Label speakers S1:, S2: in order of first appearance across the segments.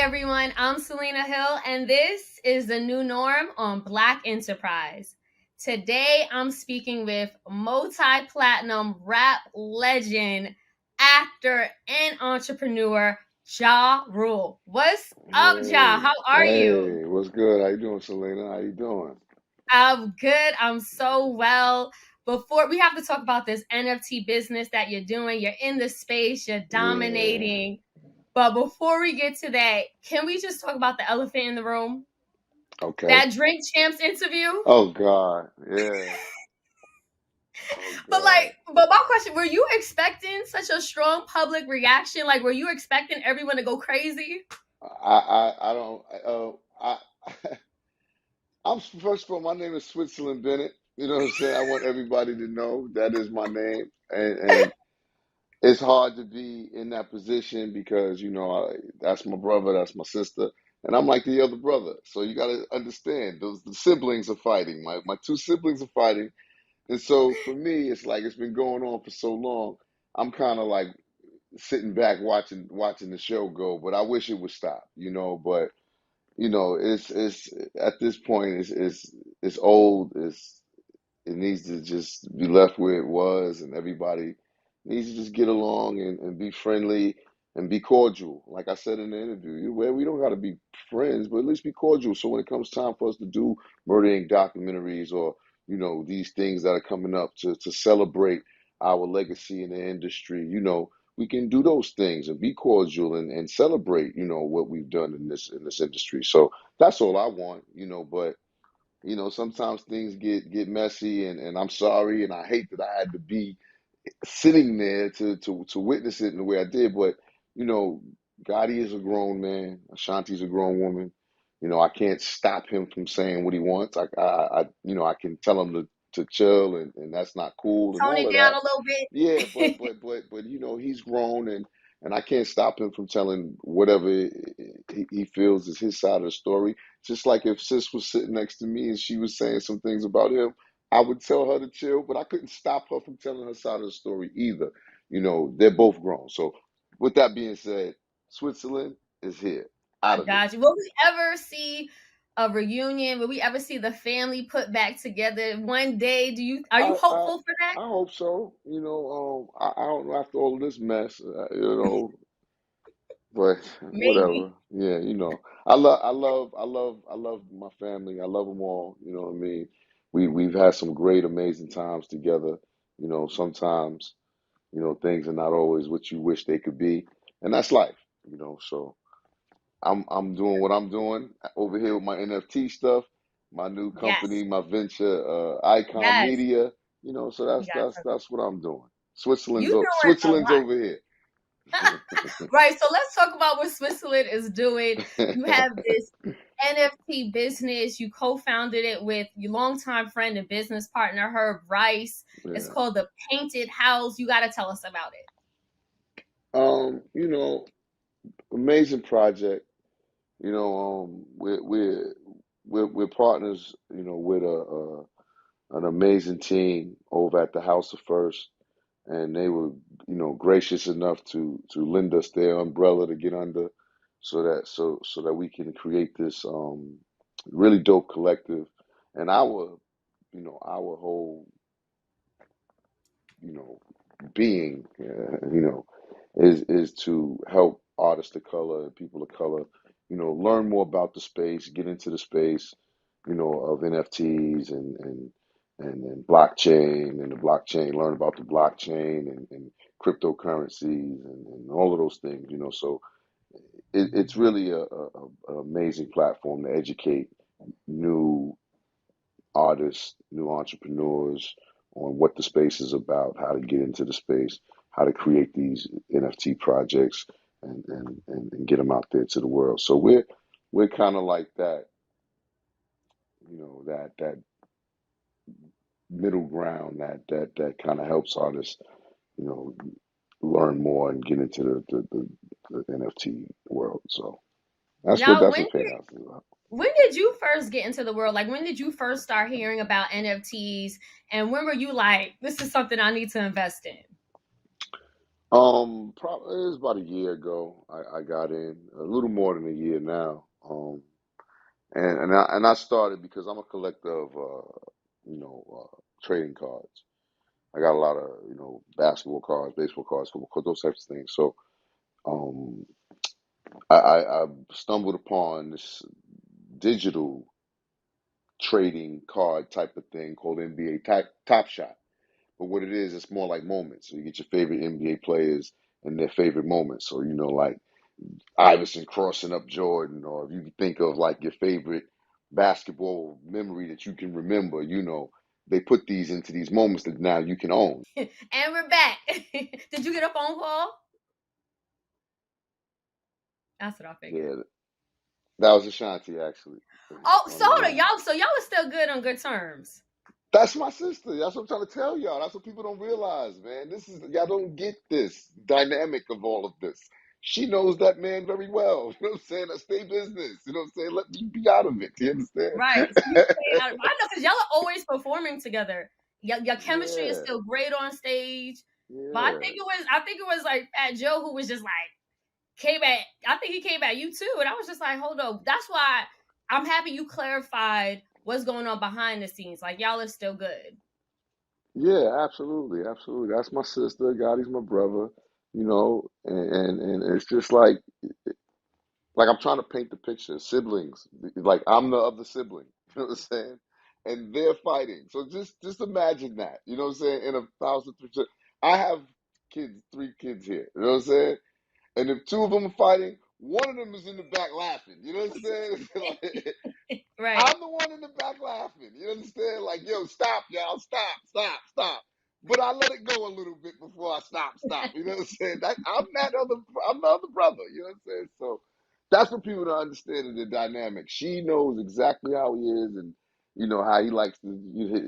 S1: everyone, I'm Selena Hill, and this is the new norm on Black Enterprise. Today, I'm speaking with multi-platinum rap legend, actor, and entrepreneur, Ja Rule. What's up, Ja?
S2: Hey,
S1: How are you?
S2: hey, what's good? How you doing, Selena? How you doing?
S1: I'm good. I'm so well. Before we have to talk about this NFT business that you're doing, you're in the space, you're
S2: Yeah,
S1: dominating. But before we get to that, can we just talk about the elephant in the room?
S2: okay.
S1: That Drink Champs interview?
S2: Oh God, yeah. Oh God.
S1: But my question, were you expecting such a strong public reaction? Like, were you expecting everyone to go crazy?
S2: I don't. I'm first of all, my name is Switzerland Bennett. You know what I'm saying? I want everybody to know that is my name, and it's hard to be in that position because that's my brother, that's my sister, and I'm like the other brother. So you got to understand, those the siblings are fighting. My two siblings are fighting. And so for me, it's like it's been going on for so long. I'm kind of like sitting back watching the show go, but I wish it would stop, But it's at this point, it's old. It needs to just be left where it was, and everybody needs to just get along and be friendly and be cordial. Like I said in the interview, where we don't got to be friends, but at least be cordial. So when it comes time for us to do Murda Inc. documentaries or these things that are coming up to celebrate our legacy in the industry, we can do those things and be cordial and celebrate what we've done in this industry. So that's all I want, but sometimes things get messy, and I'm sorry, and I hate that I had to be sitting there to witness it in the way I did. But you know, Gotti is a grown man. Ashanti's a grown woman. I can't stop him from saying what he wants. I can tell him to chill, and that's not cool and
S1: Tone
S2: all
S1: it
S2: of
S1: down
S2: that.
S1: a little
S2: Yeah, but
S1: bit.
S2: he's grown, and I can't stop him from telling whatever he feels is his side of the story. Just like if Sis was sitting next to me and she was saying some things about him, I would tell her to chill, but I couldn't stop her from telling her side of the story either. They're both grown. So with that being said, Switzerland is here,
S1: I
S2: out of it.
S1: got you. Will we ever see a reunion? Will we ever see the family put back together one day? Are you
S2: I I
S1: hopeful for that?
S2: I hope so. I don't know after all of this mess, but whatever.
S1: Maybe.
S2: Yeah, I love my family. I love them all. You know what I mean? We've had some great, amazing times together. Sometimes things are not always what you wish they could be, and that's life. So I'm doing what I'm doing over here with my NFT stuff, my new
S1: Yes.
S2: company, my venture, ICONN
S1: Yes.
S2: Media. So that's
S1: Yes.
S2: that's that's what I'm doing.
S1: You doing a
S2: Switzerland's
S1: lot.
S2: over here.
S1: Right. So let's talk about what Switzerland is doing. You have this NFT business. You co-founded it with your longtime friend and business partner, Herb Rice. It's
S2: Yeah.
S1: called the Painted House. You got to tell us about it.
S2: Um, you know, Amazing project. We're partners. With an amazing team over at the House of First, and they were, gracious enough to lend us their umbrella to get under, so that we can create this really dope collective, and our whole you know being, is to help artists of color and people of color, learn more about the space, get into the space, of NFTs and blockchain and the blockchain, learn about the blockchain and cryptocurrencies and all of those things, So it's really an amazing platform to educate new artists, new entrepreneurs on what the space is about, how to get into the space, how to create these NFT projects and get them out there to the world. So we're kind of like that, that middle ground that kind of helps artists, you know, learn more and get into the NFT world. So
S1: Now,
S2: that's
S1: when
S2: what Payhouse is about.
S1: when did you first get into the world? Like, when did you first start hearing about NFTs? And when were you like, this is something I need to invest in?
S2: Probably it was about a year ago. I got in a little more than a year now. And I started because I'm a collector of trading cards. I got a lot of basketball cards, baseball cards, football cards, those types of things. So um, I stumbled upon this digital trading card type of thing called NBA Top Shot. But what it is, it's more like moments. So you get your favorite NBA players and their favorite moments. So like Iverson crossing up Jordan, or if you think of like your favorite basketball memory that you can remember, they put these into these moments that now you can own.
S1: And we're back. Did you get a phone call? That's what I figured.
S2: Yeah, that was Ashanti actually
S1: Oh,
S2: on the line.
S1: so y'all are still good on good terms.
S2: That's my sister. That's what I'm trying to tell y'all. That's what people don't realize, man. This is y'all don't get this dynamic of all of this. She knows that man very well. You know what I'm saying? Let's stay business. You know what I'm saying? Let me be out of it. You understand?
S1: Right. So you stay out of, I know because y'all are always performing together. Your chemistry is
S2: Yeah,
S1: still great on stage. But
S2: yeah.
S1: I think it was like Fat Joe who was just like came at I think he came at you too. And I was just like, hold up. That's why I'm happy you clarified what's going on behind the scenes. Like y'all are still good.
S2: Yeah, absolutely, absolutely. That's my sister. Gotti's my brother. And it's just like I'm trying to paint the picture. Siblings, like I'm the other sibling. You know what I'm saying? And they're fighting. So just imagine that. You know what I'm saying? In a thousand percent. I have kids, 3 kids here. You know what I'm saying? And if two of them are fighting, one of them is in the back laughing. You know what I'm saying? Like,
S1: Right.
S2: I'm the one in the back laughing. You understand? Like, yo, stop, y'all, stop, stop, stop. But I let it go a little bit before I stop. You know what I'm saying? I'm the other brother. You know what I'm saying? So that's what people don't understand in the dynamic. She knows exactly how he is, and how he likes to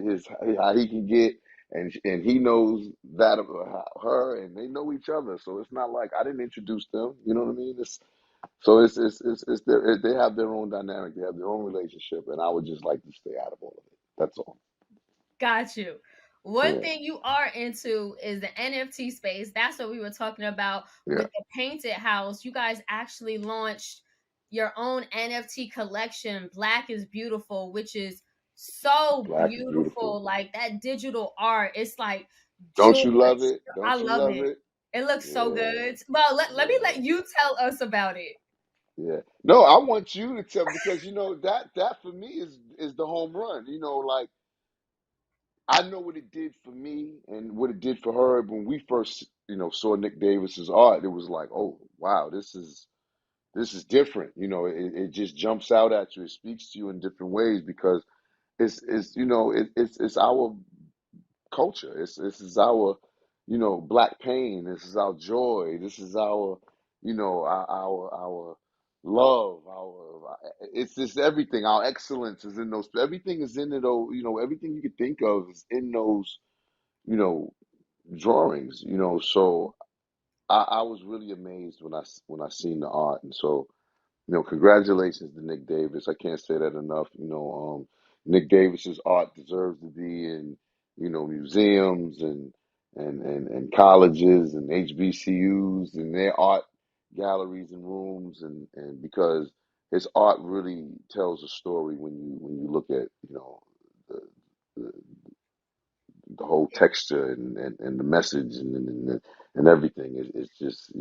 S2: his how he can get, and he knows that about her, and they know each other. So it's not like I didn't introduce them. You know what I mean? So they have their own dynamic, they have their own relationship, and I would just like to stay out of all of it. That's all.
S1: Got you. One
S2: Yeah,
S1: thing you are into is the NFT space. That's what we were talking about
S2: yeah.
S1: with the painted house. You guys actually launched your own NFT collection, Black is Beautiful, which is so
S2: Black is beautiful.
S1: beautiful. Like that digital art, it's like
S2: Don't
S1: jewels.
S2: you love it?
S1: I
S2: Don't you
S1: love
S2: love
S1: it.
S2: it?
S1: It looks so
S2: Yeah,
S1: good. Well, let me
S2: yeah,
S1: let you tell us about it.
S2: yeah. No, I want you to tell because that for me is the home run. Like I know what it did for me and what it did for her when we first saw Nick Davis's art. It was like, oh wow, this is different. It just jumps out at you. It speaks to you in different ways because it's our culture. This is our black pain. This is our joy. This is our our love. Our it's just everything. Our excellence is in those. Everything is in it. Everything you could think of is in those you know drawings. So I was really amazed when I seen the art, and so congratulations to Nick Davis. I can't say that enough. Nick Davis's art deserves to be in, museums and colleges and HBCUs and their art galleries and rooms and because his art really tells a story when you look at, the the, the whole texture and the message and everything. It's just,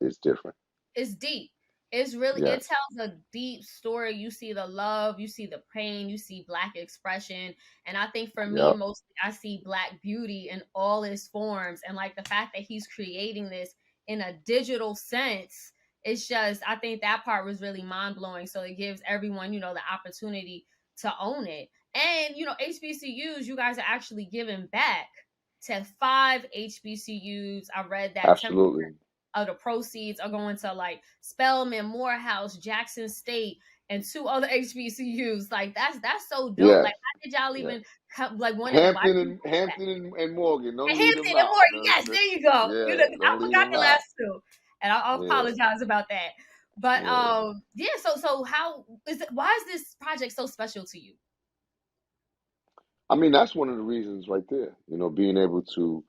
S2: it's different.
S1: It's deep. It's really it
S2: Yes.
S1: tells a deep story. You see the love, you see the pain, you see black expression. And I think for me,
S2: Yep.
S1: mostly I see black beauty in all its forms. And like the fact that he's creating this in a digital sense, it's just I think that part was really mind blowing. So it gives everyone, the opportunity to own it. And HBCUs, you guys are actually giving back to 5 HBCUs. I read that 10%
S2: Absolutely.
S1: of the proceeds are going to like Spelman, Morehouse, Jackson State, and 2 other HBCUs. Like that's so dope.
S2: Yes.
S1: Like how did y'all
S2: Yeah.
S1: even come? Like when it why
S2: Hampton
S1: did you
S2: and
S1: do that?
S2: Hampton and Morgan. Don't
S1: And
S2: leave them
S1: Hampton and
S2: out.
S1: Morgan. Yes, there you go.
S2: Yeah.
S1: I
S2: Don't leave
S1: forgot
S2: them
S1: the
S2: out.
S1: last two, and I
S2: Yeah.
S1: apologize about that. But
S2: Yeah.
S1: yeah. So how is it? Why is this project so special to you?
S2: I mean, that's one of the reasons right there. Being able to,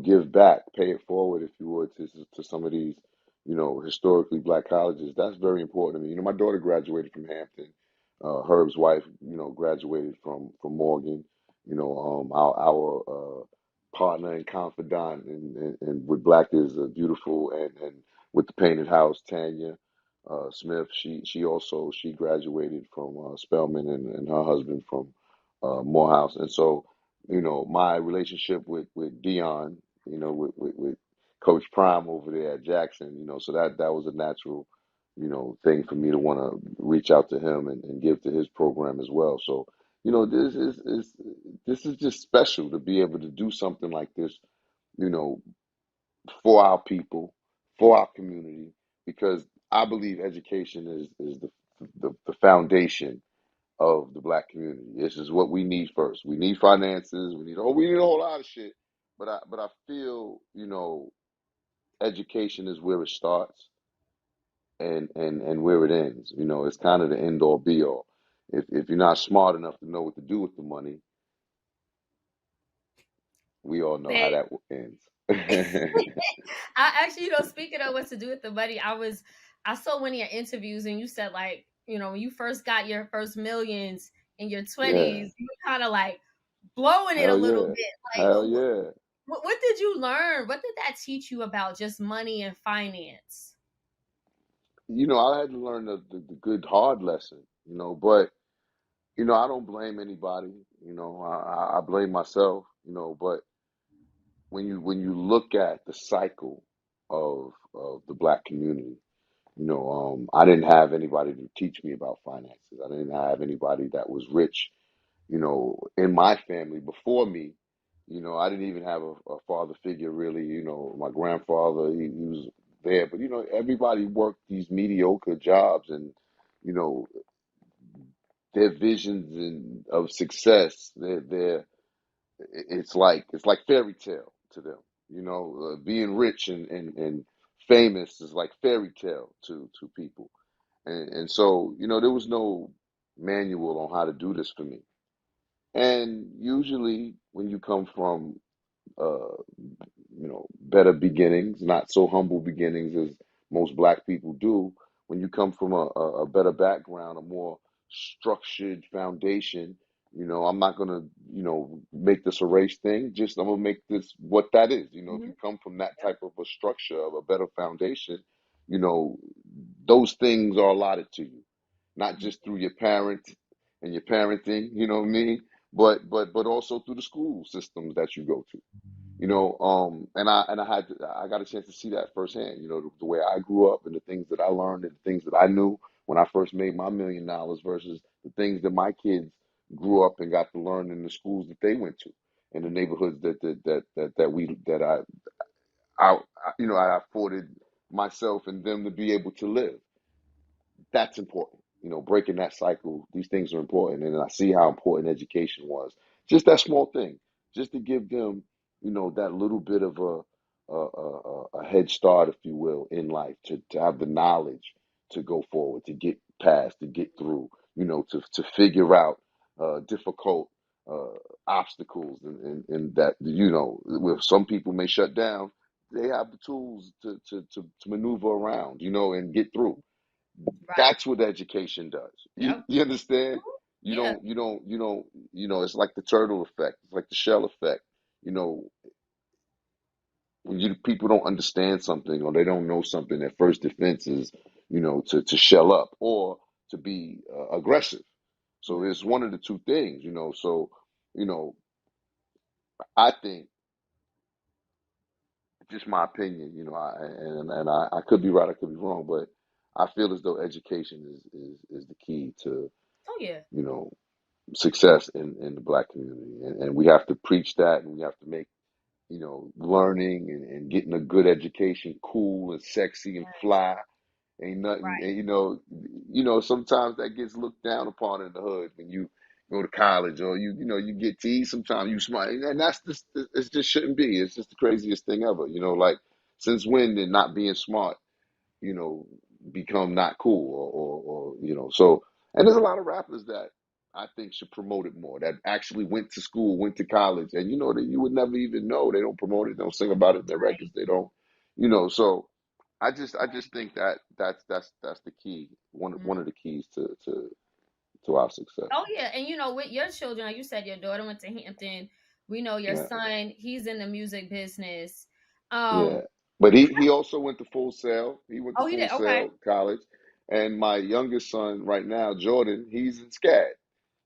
S2: give back, pay it forward, if you would, to some of these, historically black colleges. That's very important to me. My daughter graduated from Hampton. Herb's wife, graduated from Morgan. Our partner and confidant and with Black is beautiful, and with the painted house, Tanya Smith. She graduated from Spelman, and her husband from Morehouse. And so, my relationship with Dion, with Coach Prime over there at Jackson, so that was a natural, thing for me to want to reach out to him and give to his program as well. So, this is just special to be able to do something like this, you know, for our people, for our community, because I believe education is the foundation of the black community. This is what we need first. We need finances. We need a whole lot of shit. But I feel, education is where it starts and where it ends. It's kind of the end all be all. If you're not smart enough to know what to do with the money, we all know how
S1: They,
S2: that ends.
S1: I actually, speaking of what to do with the money, I saw one of your interviews and you said like, when you first got your first millions in your
S2: Yeah.
S1: 20s, you were kind of like blowing it a
S2: Hell
S1: little
S2: yeah.
S1: bit. Like,
S2: Hell yeah.
S1: what did you learn? What did that teach you about just money and finance?
S2: I had to learn the good hard lesson, but I don't blame anybody. I blame myself. But when you look at the cycle of the black community, I didn't have anybody to teach me about finances. I didn't have anybody that was rich, in my family before me. I didn't even have a father figure really. My grandfather, he was there, but everybody worked these mediocre jobs, and you know, their visions of success, it's like fairy tale to them. Being rich and famous is like fairy tale to people, and so there was no manual on how to do this for me. And usually, when you come from uh, better beginnings, not so humble beginnings as most black people do. When you come from a better background, a more structured foundation, I'm not gonna, make this a race thing. Just I'm gonna make this what that is. If
S1: Hmm.
S2: you come from that type of a structure of a better foundation, you know, those things are allotted to you, not just through your parent and your parenting, you know what I mean, but also through the school systems that you go to. And I got a chance to see that firsthand. The way I grew up and the things that I learned and the things that I knew when I first made my $1 million versus the things that my kids grew up and got to learn in the schools that they went to, and the neighborhoods that I afforded myself and them to be able to live. That's important. Breaking that cycle, these things are important. And I see how important education was. Just that small thing, just to give them, that little bit of a head start, if you will, in life, to have the knowledge to go forward, to get past, to get through, to figure out difficult uh, obstacles, and that, where some people may shut down, they have the tools to maneuver around, and get through.
S1: Right.
S2: That's what education does. You
S1: Yep.
S2: you understand?
S1: Mhm.
S2: You
S1: Yeah.
S2: don't you don't you don't it's like the turtle effect. It's like the shell effect. You know, when people don't understand something or they don't know something, their first defense is, to shell up or to be aggressive. So
S1: Yeah.
S2: it's one of the two things, So, you know, I think, just my opinion, I could be right, I could be wrong, but I feel as though education is the key to,
S1: Oh yeah.
S2: you know, success in the black community. And we have to preach that, and we have to make, learning and getting a good education cool and sexy and
S1: Yes.
S2: fly. Ain't nothing,
S1: Right.
S2: and sometimes that gets looked down upon in the hood when you go to college, or you get teased. Sometimes you smart, and that's just, it just shouldn't be. It's just the craziest thing ever. Like, since when did not being smart, you know, become not cool, or so. And there's a lot of rappers that I think should promote it more. That actually went to school, went to college, and you know that you would never even know. They don't promote it, they don't sing about it in their records.
S1: Right.
S2: They don't, you know. So I
S1: Right.
S2: just think that that's the key.
S1: Mhm.
S2: One of the keys to our success.
S1: Oh yeah, and with your children, like you said, your daughter went to Hampton. We know your
S2: Yeah,
S1: son; he's in the music business.
S2: yeah.
S1: Um,
S2: But he also went to Full Sail. He went to
S1: oh, he
S2: Full
S1: did. Okay,
S2: Sail College, and my youngest son right now, Jordan, he's in SCAD.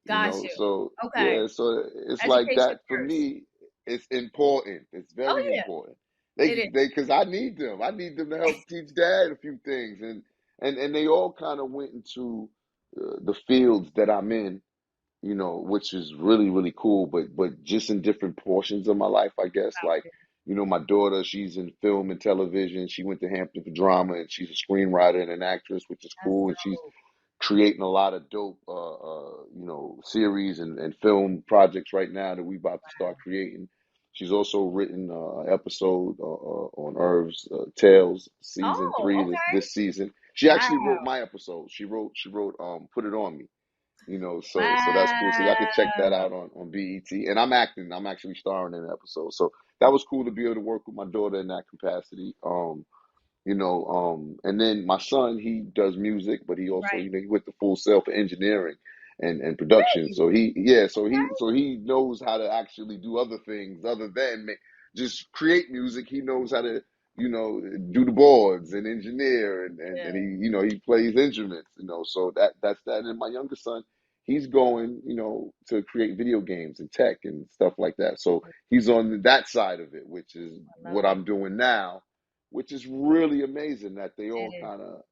S2: You
S1: got
S2: know,
S1: you.
S2: so
S1: Okay,
S2: yeah, so it's like
S1: education
S2: that for
S1: first.
S2: me. It's important. It's
S1: Oh
S2: very
S1: yeah,
S2: important.
S1: it is.
S2: Because I need them. I need them to help teach dad a few things, and they all kind of went into the fields that I'm in, you know, which is really, really cool, but just in different portions of my life, I guess.
S1: Got
S2: Like,
S1: you.
S2: you know, my daughter, she's in film and television. She went to Hampton for drama, and she's a screenwriter and an actress, which is
S1: That's
S2: cool. And she's
S1: dope.
S2: creating a lot of dope, you know, series and film projects right now that we about to start creating. She's also written an episode on Irv's Tales season
S1: Oh,
S2: three
S1: okay.
S2: this season. She actually
S1: Wow.
S2: wrote my episode. She wrote Put It On Me, you know, so that's cool. So y'all can check that
S1: Wow.
S2: out on BET. And I'm acting. I'm actually starring in an episode. So that was cool to be able to work with my daughter in that capacity. You know, and then my son, he does music, but he also,
S1: Right.
S2: you know, he went to Full Sail for engineering and production.
S1: Really?
S2: So yeah,
S1: Okay.
S2: so he knows how to actually do other things other than just create music. He knows how to, you know, do the boards and engineer, and
S1: Yeah.
S2: he, you know, he plays instruments, you know. So that's that. And my younger son, he's going, you know, to create video games and tech and stuff like that. So he's on that side of it, which is
S1: I love
S2: what
S1: it.
S2: I'm doing now, which is really amazing that they
S1: It
S2: all
S1: is.
S2: kind of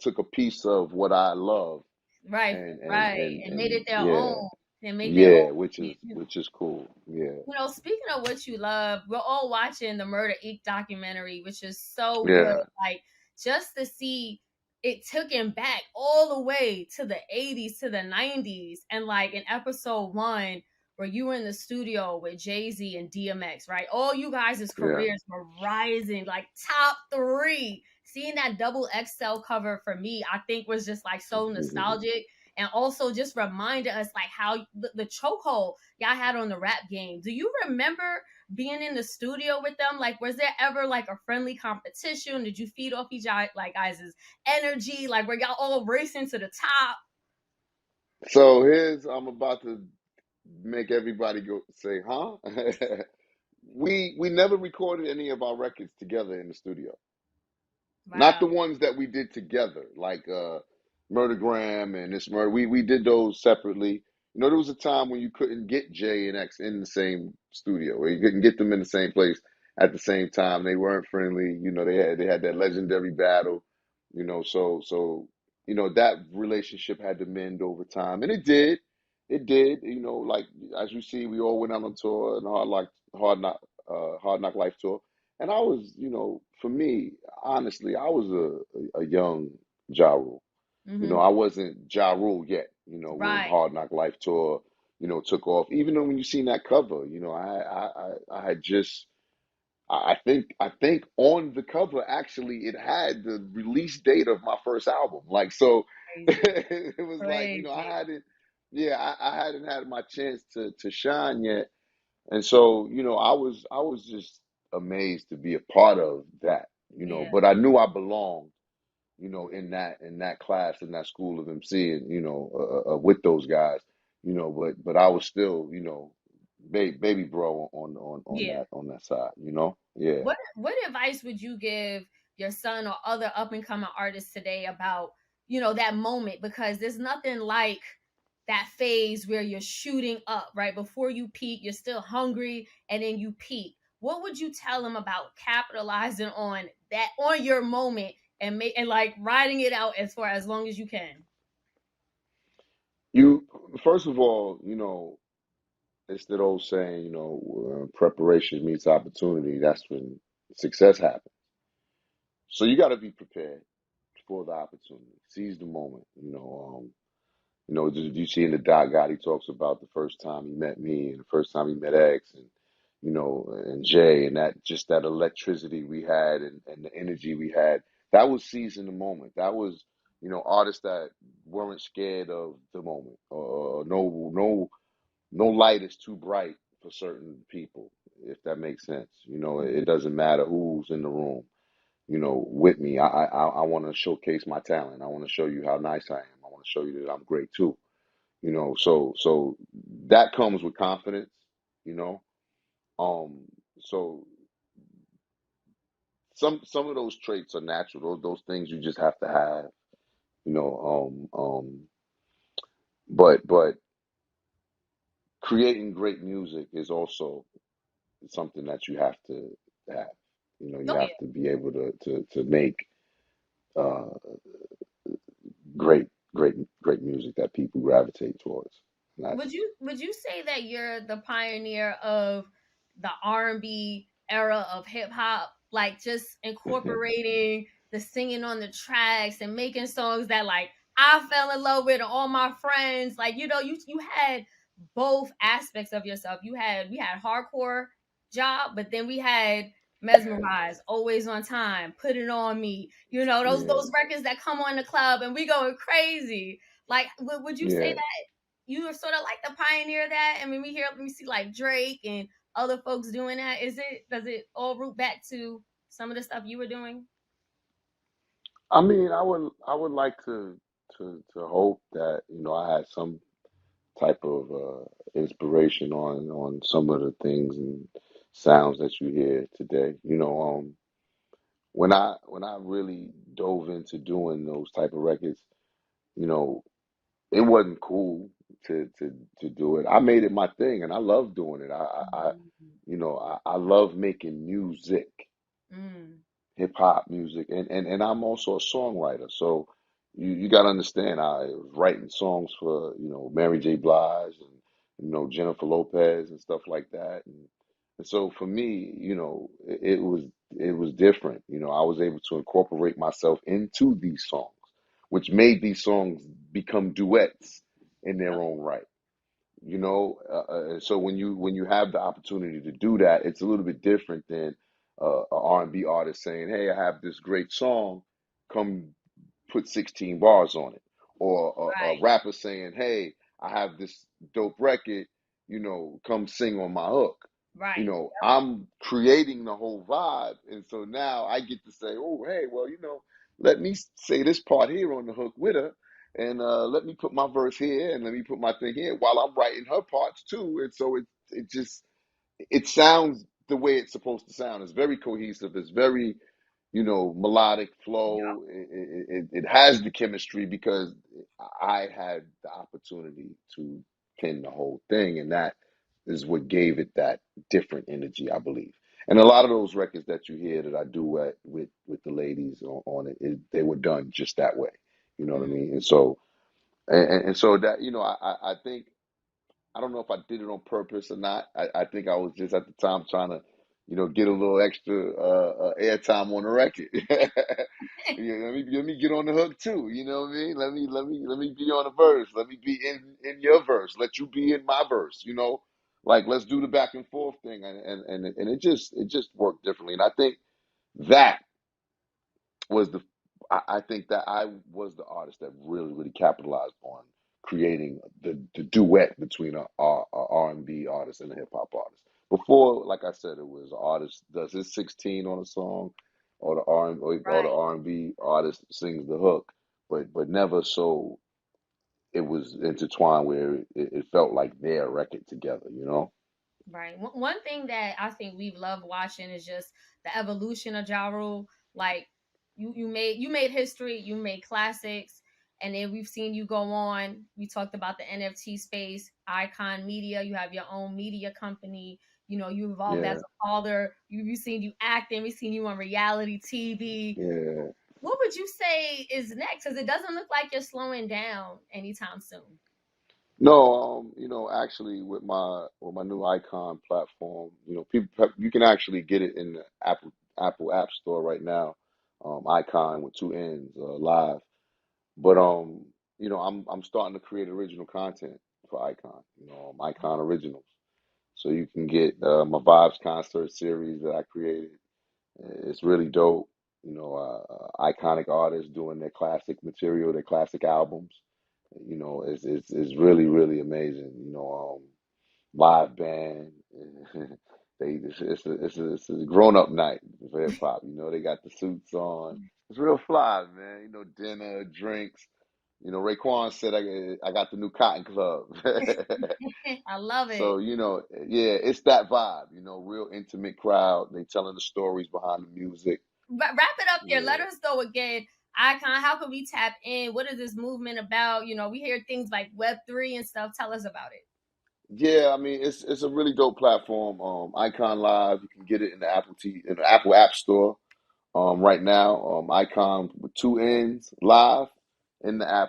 S2: took a piece of what I love
S1: Right. Right. And made
S2: and
S1: it their
S2: yeah,
S1: own and make their
S2: yeah,
S1: own.
S2: which is cool. Yeah,
S1: Speaking of what you love, we're all watching the Murda Inc. documentary, which is so good.
S2: yeah,
S1: Like, just to see it took him back all the way to the 80s, to the 90s. And like in episode one, where you were in the studio with Jay-Z and DMX, right? All you guys'
S2: yeah.
S1: careers were rising, like top three. Seeing that double XL cover for me, I think was just like so nostalgic. And also just reminded us like how the chokehold y'all had on the rap game. Do you remember being in the studio with them? Like, was there ever like a friendly competition? Did you feed off each other like guys' energy? Like, were y'all all racing to the top?
S2: So here's I'm about to make everybody go say, huh? We never recorded any of our records together in the studio. Not the
S1: Wow.
S2: ones that we did together, like Murdergram and this murder. We did those separately. You know, there was a time when you couldn't get J and X in the same studio, or you couldn't get them in the same place at the same time. They weren't friendly. You know, they had that legendary battle. You know, so you know that relationship had to mend over time, and it did. It did. You know, like as you see, we all went out on tour and hard knock life tour. And I was, you know, for me, honestly, I was a young Ja Rule. You know,
S1: Mm-hmm.
S2: I wasn't Ja Rule yet, you know, when
S1: Right.
S2: Hard Knock Life Tour, you know, took off. Even though when you seen that cover, you know, I had just I think on the cover actually it had the release date of my first album. Like so
S1: Crazy.
S2: it was like, you know, I
S1: Crazy.
S2: hadn't yeah, I hadn't had my chance to shine yet. And so, you know, I was just amazed to be a part of that, you know,
S1: Yeah.
S2: but I knew I belonged, you know, in that class, in that school of MC and, you know, with those guys, you know, but I was still, you know, baby bro
S1: Yeah.
S2: on that side, you know? Yeah.
S1: What advice would you give your son or other up and coming artists today about, that moment? Because there's nothing like that phase where you're shooting up, right? Before you peak, you're still hungry and then you peak. What would you tell them about capitalizing on that, on your moment, and like riding it out as far as long as you can?
S2: You first of all, you know, it's that old saying, you know, preparation meets opportunity. That's when success happens. So you got to be prepared for the opportunity. Seize the moment. You know, you see in the doc, God, he talks about the first time he met me and the first time he met X and, you know, and Jay and that just that electricity we had and the energy we had. That was seizing the moment. That was artists that weren't scared of the moment, or no light is too bright for certain people, if that makes sense. It doesn't matter who's in the room, with me. I want to showcase my talent. I want to show you how nice I am. I want to show you that I'm great too. So that comes with confidence, you know. Um, so some of those traits are natural. Those things you just have to have, you know. But creating great music is also something that you have to have. You
S1: Oh
S2: have
S1: yeah.
S2: to be able to make uh, great, great, great music that people gravitate towards. And
S1: Would
S2: that's
S1: you say that you're the pioneer of the R&B era of hip hop, like just incorporating the singing on the tracks and making songs that like I fell in love with and all my friends, like you had both aspects of yourself. We had hardcore job, but then we had mesmerized, always on time, put it on me.
S2: yeah,
S1: Those records that come on the club and we going crazy. Like would you say
S2: yeah.
S1: that you are sort of like the pioneer of that? I mean, we see like Drake and other folks doing that. Does it all root back to some of the stuff you were doing?
S2: I mean, I would like to hope that I had some type of inspiration on some of the things and sounds that you hear today. When I really dove into doing those type of records, you know, it wasn't cool to do it. I made it my thing, and I love doing it. I love making music,
S1: Mm,
S2: hip hop music, and I'm also a songwriter. So you got to understand, I was writing songs for Mary J. Blige and Jennifer Lopez and stuff like that, and so for me, it was different. I was able to incorporate myself into these songs, which made these songs become duets in their
S1: okay,
S2: own right. So when you have the opportunity to do that, it's a little bit different than a R&B artist saying, "Hey, I have this great song, come put 16 bars on it," or a
S1: right,
S2: rapper saying, "Hey, I have this dope record, come sing on my hook."
S1: right,
S2: I'm creating the whole vibe, and so now I get to say, "Oh, hey, well, let me say this part here on the hook with her." And let me put my verse here, and let me put my thing here while I'm writing her parts too. And so it sounds the way it's supposed to sound. It's very cohesive. It's very melodic
S1: yep,
S2: flow. It has the chemistry because I had the opportunity to pin the whole thing, and that is what gave it that different energy, I believe. And a lot of those records that you hear that I duet with the ladies on they were done just that way. You know what I
S1: mm,
S2: mean? And so that I think I don't know if I did it on purpose or not. I think I was just at the time trying to, get a little extra airtime on the record. Yeah, let me get on the hook too. You know what I mean? Let me be on the verse. Let me be in your verse. Let you be in my verse. Like let's do the back and forth thing, and it just worked differently. And I think that was I think that I was the artist that really capitalized on creating the duet between a R&B artist and a hip hop artist. Before, like I said, it was artist does his 16 on a song, or the
S1: right.
S2: R&B artist sings the hook, but never so it was intertwined where it felt like their record together.
S1: Right. One thing that I think we've loved watching is just the evolution of Ja Rule. Like you made history, you made classics, and then we've seen you go on. We talked about the NFT space, ICONN Media. You have your own media company. You evolved as
S2: Yeah,
S1: a father. We've seen you acting. We've seen you on reality TV.
S2: yeah.
S1: What would you say is next? Because it doesn't look like you're slowing down anytime soon.
S2: No, actually, with my new Icon platform, people you can actually get it in the Apple App Store right now. Icon with two N's, live. But I'm starting to create original content for Icon. Icon Originals, so you can get my Vibes concert series that I created. It's really dope. iconic artists doing their classic material, their classic albums. It's really really amazing. Live band. It's a grown up night for hip hop. They got the suits on. It's real fly, man. Dinner, drinks. Raekwon said I got the new Cotton Club.
S1: I love it.
S2: So, yeah, it's that vibe, real intimate crowd. They telling the stories behind the music.
S1: Wrap it up there. Let
S2: Yeah.
S1: us know again. Icon, how can we tap in? What is this movement about? We hear things like Web3 and stuff. Tell us about it.
S2: Yeah, I mean it's a really dope platform. Icon Live, you can get it in the Apple App Store. Right now, Icon with two N's live in the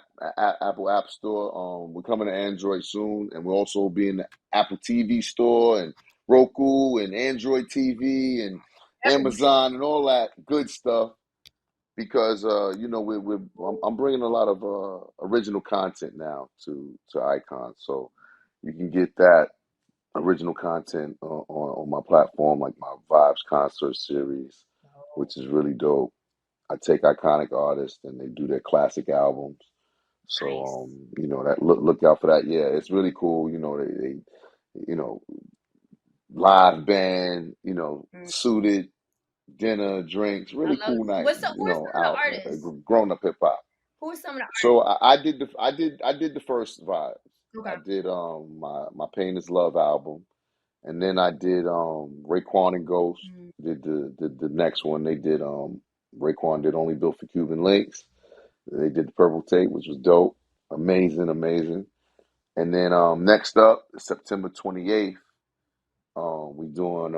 S2: Apple App Store. We're coming to Android soon, and we'll also be in the Apple TV Store and Roku and Android TV and Amazon and all that good stuff. Because I'm bringing a lot of original content now to Icon, so you can get that original content on my platform, like my Vibes concert series, which is really dope. I take iconic artists and they do their classic albums. So
S1: Nice.
S2: that look out for that. Yeah, it's really cool. They you know live band,
S1: Mm,
S2: suited, dinner, drinks,
S1: I
S2: really
S1: love
S2: cool
S1: it.
S2: night.
S1: Who are some of
S2: Out
S1: the artists?
S2: grown up hip hop.
S1: Who are some of the
S2: So I did the first Vibes. I
S1: artists?
S2: did my Pain is Love album. And then I did Raekwon and Ghost.
S1: Okay. Mm,
S2: Did the next one. They did Raekwon did Only Built for Cuban Links. They did the Purple Tape, which was dope. Amazing, amazing. And then next up, September 28th, we doing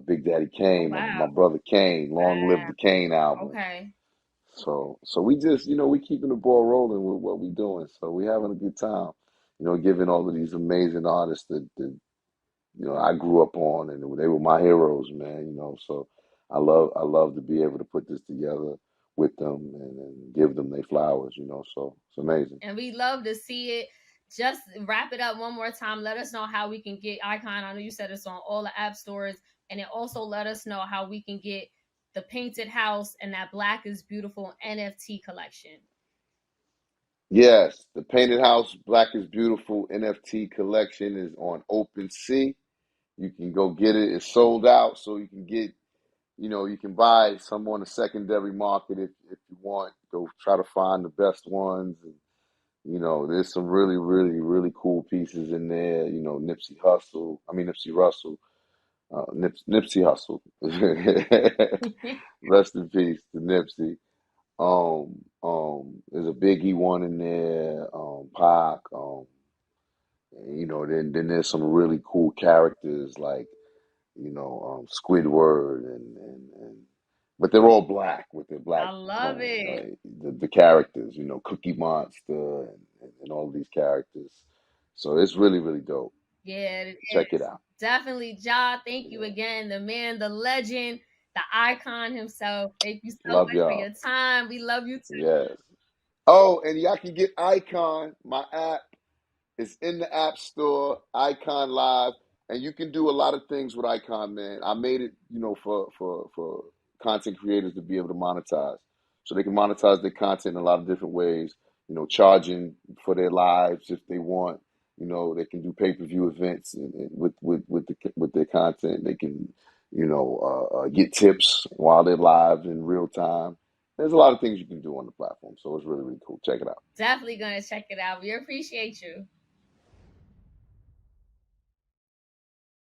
S2: Big Daddy
S1: oh
S2: Kane,
S1: wow.
S2: my brother Kane, Long Live the Kane album.
S1: Okay.
S2: So we just, we keeping the ball rolling with what we doing. So we having a good time, giving all of these amazing artists that I grew up on, and they were my heroes, man. So I love to be able to put this together with them and give them their flowers. So it's amazing.
S1: And we love to see it. Just wrap it up one more time. Let us know how we can get Icon. I know you said it's on all the app stores, and it also let us know how we can get the Painted House and that Black is Beautiful NFT collection.
S2: Yes, the Painted House Black is Beautiful NFT collection is on OpenSea. You can go get it. It's sold out, so you can get, you can buy some on the secondary market if you want. Go try to find the best ones. And, there's some really, really, really cool pieces in there. Nipsey Russell, Nipsey Hussle. Rest in peace to Nipsey. There's a Biggie one in there. Pac. Then there's some really cool characters like Squidward and but they're all black with their black
S1: I love
S2: tone.
S1: it.
S2: The characters, Cookie Monster and all these characters. So it's really really dope.
S1: Yeah, it
S2: Check it
S1: is.
S2: out.
S1: Definitely, Ja. Thank you
S2: Yeah.
S1: again. The man, the legend, the icon himself. Thank you so
S2: Love
S1: much for
S2: y'all.
S1: your time. We love you too.
S2: Yes. Oh, and y'all can get Icon, my app. It's in the App Store, Icon Live, and you can do a lot of things with Icon, man. I made it, for content creators to be able to monetize. So they can monetize their content in a lot of different ways, charging for their lives if they want. They can do pay-per-view events with their content. They can, get tips while they're live in real time. There's a lot of things you can do on the platform, so it's really, really cool. Check it out.
S1: Definitely gonna check it out. We appreciate you.